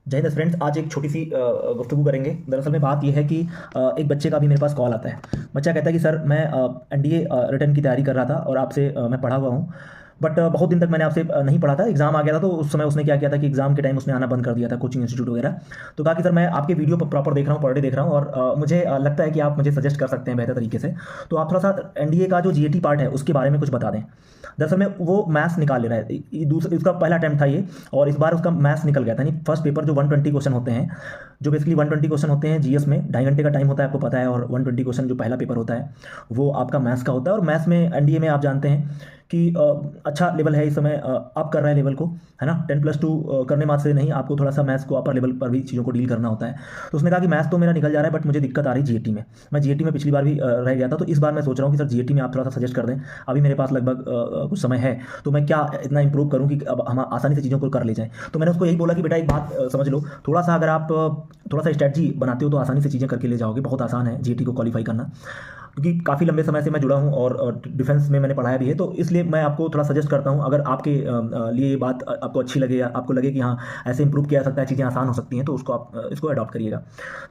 जय हिंद फ्रेंड्स। आज एक छोटी सी गुफ्तगू करेंगे। दरअसल में बात यह है कि एक बच्चे का भी मेरे पास कॉल आता है। बच्चा कहता है कि सर मैं एनडीए रिटर्न की तैयारी कर रहा था और आपसे मैं पढ़ा हुआ हूँ, बट बहुत दिन तक मैंने आपसे नहीं पढ़ा था। एग्जाम आ गया था तो उस समय उसने क्या किया था कि एग्जाम के टाइम उसने आना बंद कर दिया था, कोचिंग इंस्टीट्यूट वगैरह। तो कहा कि सर मैं आपके वीडियो पर प्रॉपर देख रहा हूँ, पर डे देख रहा हूँ, और मुझे लगता है कि आप मुझे सजेस्ट कर सकते हैं बेहतर तरीके से। तो आप थोड़ा सा एनडीए का जो जीएटी पार्ट है उसके बारे में कुछ बता दें। दरअसल में वो मैथ्स निकाल ले रहा है, दूसरा इसका पहला अटैम्प्ट था ये, और इस बार उसका मैथ्स निकल गया था। यानी फर्स्ट पेपर जो 120 क्वेश्चन होते हैं, जो बेसिकली 120 क्वेश्चन होते हैं जीएस में, 2.5 घंटे का टाइम होता है आपको पता है, और 120 क्वेश्चन जो पहला पेपर होता है वो आपका मैथ्स का होता है। और मैथ्स में एनडीए में आप जानते हैं कि अच्छा लेवल है इस समय, अप कर रहा है लेवल को, है ना। 10+2 करने मात्र से नहीं, आपको थोड़ा सा मैथ्स को अपर लेवल पर भी चीज़ों को डील करना होता है। तो उसने कहा कि मैथ्स तो मेरा निकल जा रहा है, बट मुझे दिक्कत आ रही जीएटी में। मैं जीएटी में पिछली बार भी रह गया था, तो इस बार मैं सोच रहा हूँ कि सर जीएटी में आप थोड़ा सा सजेस्ट कर दें। अभी मेरे पास लगभग कुछ समय है, तो मैं क्या इतना इंप्रूव करूँ कि अब हम आसानी से चीज़ों को कर ले जाएँ। तो मैंने उसको यही बोला कि बेटा एक बात समझ लो, थोड़ा सा अगर आप थोड़ा सा स्ट्रेटजी बनाते हो तो आसानी से चीज़ें करके ले जाओगे। बहुत आसान है जीएटी को क्वालिफाई करना, क्योंकि काफ़ी लंबे समय से मैं जुड़ा हूँ और डिफेंस में मैंने पढ़ाया भी है। तो इसलिए मैं आपको थोड़ा सजेस्ट करता हूँ, अगर आपके लिए ये बात आपको अच्छी लगे या आपको लगे कि हाँ ऐसे इंप्रूव किया जा सकता है, चीज़ें आसान हो सकती हैं, तो उसको आप इसको अडॉप्ट करिएगा।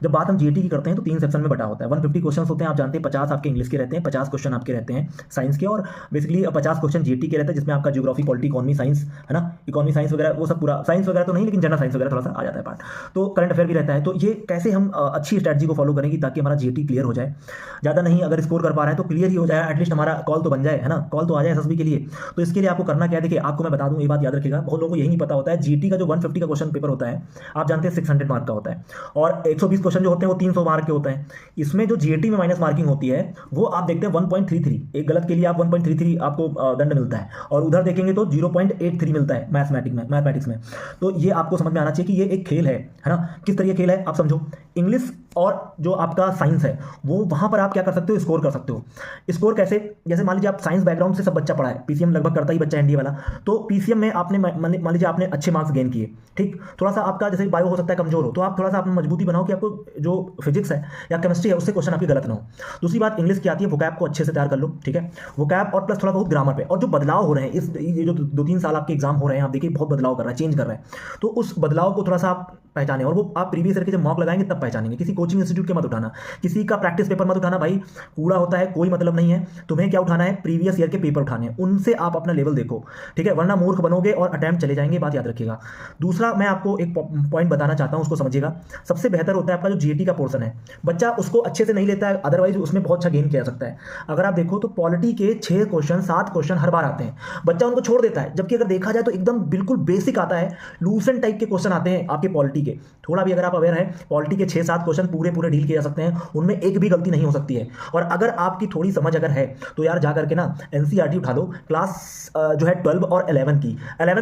जब बात हम जीएटी की करते हैं तो 3 सेक्शन में बटा होता है। 150 क्वेश्चन होते हैं, आप जानते हैं। 50 आपके इंग्लिश के रहते हैं, 50 क्वेश्चन आपके रहते हैं साइंस के, और बेसिकली 50 क्वेश्चन जीएटी के रहते हैं, जिसमें आपका ज्योग्राफी, पॉलिटी, इकोनॉमी, साइंस, है ना। इकोनॉमी साइंस वगैरह वो सब पूरा, साइंस वगैरह तो नहीं लेकिन जनरल साइंस वगैरह थोड़ा सा आ जाता है पार्ट। तो करंट अफेयर भी रहता है। तो ये कैसे हम अच्छी स्ट्रैटेजी को फॉलो करेंगे ताकि हमारा जीएटी क्लियर हो जाए। ज़्यादा नहीं, अगर स्कोर कर पा रहे हैं तो क्लियर ही हो जाए, एटलीस्ट हमारा कॉल तो बन जाए, है ना, कॉल तो आ जाए एसएसबी के लिए। तो इसके लिए आपको करना क्या है, देखिए आपको मैं बता दूं, ये बात याद रखिएगा, बहुत लोगों को यही नहीं पता होता है। जीटी का जो 150 का क्वेश्चन पेपर होता है, आप जानते हैं 600 मार्क का होता है, और 120 क्वेश्चन जो होते हैं वो 300 मार्क के होते हैं। इसमें जो जीएटी में माइनस मार्किंग होती है वो आप देखते हैं 1.33, एक गलत के लिए आप 1.33 आपको दंड मिलता है, और उधर देखेंगे तो 0.83 मिलता है मैथमेटिक्स में। तो ये आपको समझ में आना चाहिए कि ये एक खेल है ना। किस तरह खेल है आप समझो। इंग्लिश और जो आपका साइंस है वो वहां पर आप क्या कर सकते हो, स्कोर कर सकते हो। स्कोर कैसे, जैसे मान लीजिए आप साइंस बैकग्राउंड से सब बच्चा पढ़ा है, पीसीएम लगभग करता ही बच्चा एनडीए वाला, तो पीसीएम में आपने मान लीजिए आपने अच्छे मार्क्स गेन किए, ठीक। थोड़ा सा आपका जैसे बायो हो सकता है कमजोर हो, तो आप थोड़ा सा अपनी मजबूती बनाओ कि आपको जो फिजिक्स है या केमिस्ट्री है उससे क्वेश्चन आपकी गलत ना हो। दूसरी बात, इंग्लिश की आती है, वोकैब को अच्छे से तैयार कर लो, ठीक है। वोकैब और प्लस थोड़ा बहुत ग्रामर पे, और जो बदलाव हो रहे हैं इस ये जो 2-3 साल आपके एग्जाम हो रहे हैं, आप देखिए बहुत बदलाव कर रहा है, चेंज कर रहा है। तो उस बदलाव को थोड़ा सा आप पहचाने, और वो आप प्रीवियस ईयर के जब मॉक लगाएंगे तब पहचानेंगे। किसी कोचिंग इंस्टीट्यूट के मत उठाना, किसी का प्रैक्टिस पेपर मत उठाना भाई, कूड़ा होता है, कोई मतलब नहीं है। तुम्हें क्या उठाना है, प्रीवियस ईयर के पेपर उठाने हैं, उनसे आप अपना लेवल देखो, ठीक है, वरना मूर्ख बनोगे और अटेम्प्ट चले जाएंगे, बात याद रखिएगा। दूसरा मैं आपको एक पॉइंट बताना चाहता हूं, उसको समझिएगा। सबसे बेहतर होता है आपका जो जीएटी का पोर्शन है, बच्चा उसको अच्छे से नहीं लेता है, अदरवाइज उसमें बहुत अच्छा गेन किया जा सकता है। अगर आप देखो तो पॉलिटी के 6 क्वेश्चन 7 क्वेश्चन हर बार आते हैं, बच्चा उनको छोड़ देता है, जबकि अगर देखा जाए तो एकदम बिल्कुल बेसिक आता है, लूसेंट टाइप के क्वेश्चन आते हैं आपके पॉलिटी के। थोड़ा भी अगर आप अवेयर है, पॉलिटी के 6-7 क्वेश्चन पूरे पूरे डील किए जा सकते हैं, उनमें एक भी गलती नहीं हो सकती है। और अगर आपकी थोड़ी समझ अगर है तो यार जा करके ना एनसीईआरटी उठा लो, क्लास जो है 12 और 11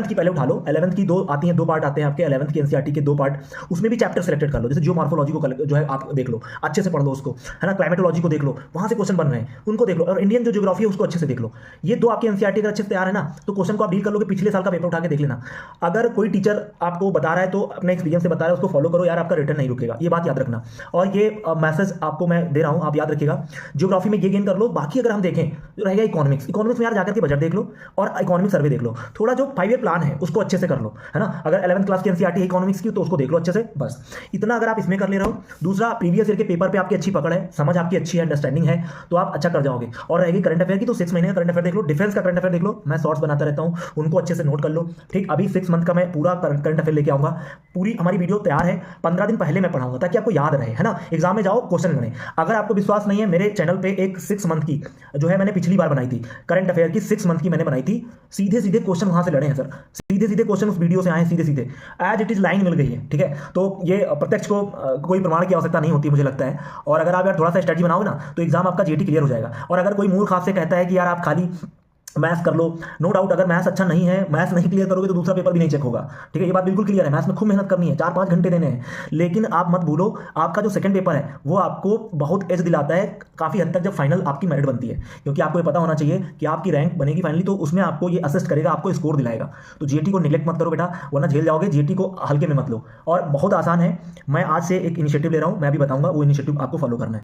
की पहले उठा लो। 11 की 2 आती हैं, 2 पार्ट आते हैं आपके 11 की एनसीईआरटी के 2 पार्ट, उसमें भी चैप्टर सेलेक्टेड कर लो। जैसे जियोमॉर्फोलॉजी को जो है आप देख लो, अच्छे से पढ़ लो उसको, है ना। क्लाइमेटोलॉजी को देख लो, वहां से क्वेश्चन बन रहे हैं, उनको देख लो। और इंडियन जो ज्योग्राफी है उसको अच्छे से देख लो। ये 2 आपकी एनसीईआरटी अगर अच्छे से तैयार है ना, तो क्वेश्चन को आप डील कर लोगे। पिछले साल का पेपर उठा के देख लेना। अगर कोई टीचर आपको बता रहा है तो अपने एक्सपीरियंस से बता रहा है, उसको फॉलो करो यार, आपका रिटर्न नहीं रुकेगा, ये बात याद रखना। और ये मैसेज आपको मैं दे रहा हूं, आप याद रखिएगा। ज्योग्राफी में ये गेन कर लो। बाकी अगर हम देखें जो रहेगा इकोनॉमिक्स में यार जाकर के बजट देख लो और इकोनॉमिक सर्वे देख लो। थोड़ा जो 5 ईयर प्लान है उसको अच्छे से कर लो, है ना। अगर 11th क्लास की एनसीईआरटी है इकोनॉमिक्स की तो उसको देख लो अच्छे से, बस इतना अगर आप इसमें कर ले रहे हो। दूसरा, प्रीवियस ईयर के पेपर पे आपकी अच्छी पकड़ है, समझ आपकी अच्छी है, अंडरस्टैंडिंग है, तो आप अच्छा कर जाओगे। और रहेगी करंट अफेयर की, तो 6 महीने का करंट अफेयर देख लो, डिफेंस का करंट अफेयर देख लो, मैं शॉर्ट्स बनाता रहता हूं, उनको अच्छे से नोट कर लो, ठीक। अभी 6 मंथ का मैं पूरा करंट अफेयर लेके आऊंगा, पूरी हमारी वीडियो तैयार है, 15 दिन पहले मैं पढ़ाऊंगा ताकि आपको याद रहे, है ना। एग्जाम में जाओ क्वेश्चन बने। अगर आपको विश्वास नहीं है, मेरे चैनल पे एक 6 मंथ की जो है मैंने पिछली बार बनाई थी, करंट अफेयर की 6 मंथ की मैंने बनाई थी। सीधे सीधे क्वेश्चन वहां से लड़े हैं सर, सीधे सीधे क्वेश्चन उस वीडियो से आए हैं, सीधे सीधे एज इट इज लाइन मिल गई है, ठीक है। तो ये प्रत्यक्ष को कोई प्रमाण की आवश्यकता नहीं होती मुझे लगता है। और अगर आप यार थोड़ा सा स्ट्रेटजी बनाओगे ना तो एग्जाम आपका जीटी क्लियर हो जाएगा। और अगर कोई मूर्ख आपसे कहता है कि यार आप खाली मैथ्स कर लो, नो डाउट, अगर मैथ्स अच्छा नहीं है, मैथ्स नहीं क्लियर करोगे तो दूसरा पेपर भी नहीं चेक होगा, ठीक है। ये बात बिल्कुल क्लियर है। मैथ्स में खूब मेहनत करनी है, 4-5 घंटे देने हैं, लेकिन आप मत भूलो आपका जो सेकंड पेपर है वो आपको बहुत एज दिलाता है काफ़ी हद तक, जब फाइनल आपकी मेरिट बनती है। क्योंकि आपको ये पता होना चाहिए कि आपकी रैंक बनेगी फाइनली, तो उसमें आपको ये असिस्ट करेगा, आपको स्कोर दिलाएगा। तो जीटी को निगलेक्ट मत करो बेटा, वरना झेल जाओगे। जीटी को हल्के में मत लो, और बहुत आसान है। मैं आज से एक इनिशिएटिव ले रहा हूँ, मैं भी बताऊंगा, वो इनिशिएटिव आपको फॉलो करना है।